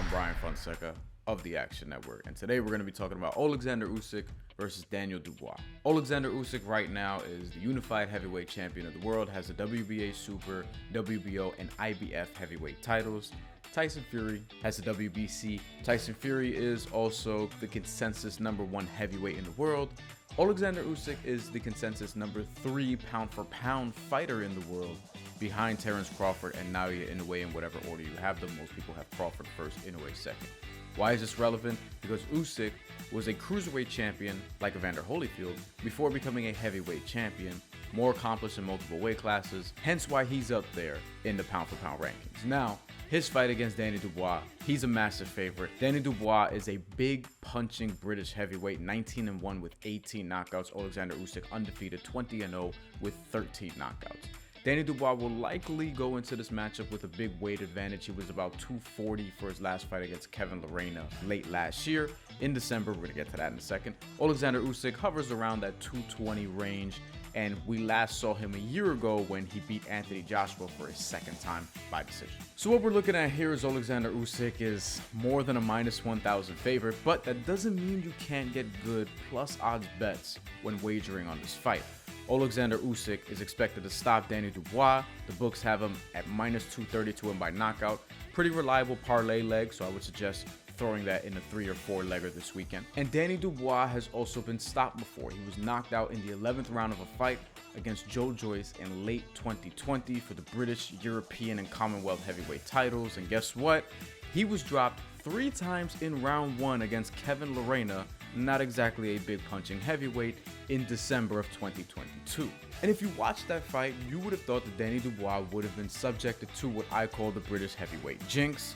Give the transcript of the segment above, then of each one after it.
I'm Bryan Fonseca of the Action Network, and today we're going to be talking about Oleksander Usyk versus Daniel Dubois. Oleksander Usyk right now is the unified heavyweight champion of the world, has the WBA Super, WBO, and IBF heavyweight titles. Tyson Fury has the WBC. Tyson Fury is also the consensus #1 heavyweight in the world. Oleksander Usyk is the consensus #3 pound-for-pound fighter in the world, behind Terence Crawford and Naoya Inoue in whatever order you have them. Most people have Crawford first, Inoue second. Why is this relevant? Because Usyk was a cruiserweight champion like Evander Holyfield before becoming a heavyweight champion, more accomplished in multiple weight classes, hence why he's up there in the pound-for-pound rankings. Now, his fight against Danny Dubois, he's a massive favorite. Danny Dubois is a big punching British heavyweight, 19-1 with 18 knockouts. Oleksander Usyk undefeated, 20-0 with 13 knockouts. Danny Dubois will likely go into this matchup with a big weight advantage. He was about 240 for his last fight against Kevin Lerena late last year. In December, we're going to get to that in a second. Oleksander Usyk hovers around that 220 range, and we last saw him a year ago when he beat Anthony Joshua for his second time by decision. So what we're looking at here is Oleksander Usyk is more than a -1,000 favorite, but that doesn't mean you can't get good plus odds bets when wagering on this fight. Oleksander Usyk is expected to stop Danny Dubois. The books have him at -230 to win by knockout. Pretty reliable parlay leg, so I would suggest throwing that in a 3 or 4 legger this weekend. And Danny Dubois has also been stopped before. He was knocked out in the 11th round of a fight against Joe Joyce in late 2020 for the British, European, and Commonwealth heavyweight titles. And guess what? He was dropped 3 times in round 1 against Kevin Lerena, not exactly a big punching heavyweight, in December of 2022. And if you watched that fight, you would have thought that Danny Dubois would have been subjected to what I call the British heavyweight jinx,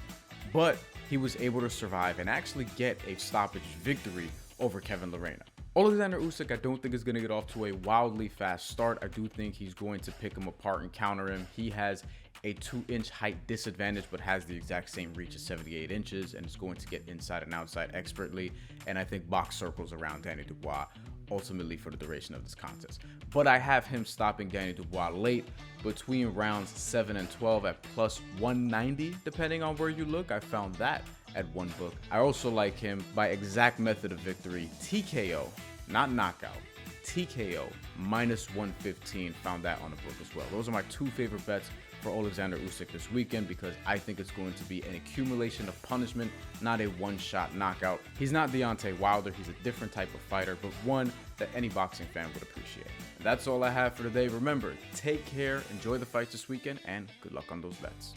but he was able to survive and actually get a stoppage victory over Kevin Lerena. Oleksander Usyk, I don't think is going to get off to a wildly fast start. I do think he's going to pick him apart and counter him. He has a 2-inch height disadvantage, but has the exact same reach as 78 inches, and is going to get inside and outside expertly. And I think box circles around Danny Dubois ultimately for the duration of this contest. But I have him stopping Danny Dubois late between rounds 7 and 12 at +190, depending on where you look. I found that at one book. I also like him by exact method of victory, TKO, not knockout, TKO, -115, found that on the book as well. Those are my 2 favorite bets for Oleksander Usyk this weekend, because I think it's going to be an accumulation of punishment, not a one-shot knockout. He's not Deontay Wilder. He's a different type of fighter, but one that any boxing fan would appreciate. And that's all I have for today. Remember, take care, enjoy the fights this weekend, and good luck on those bets.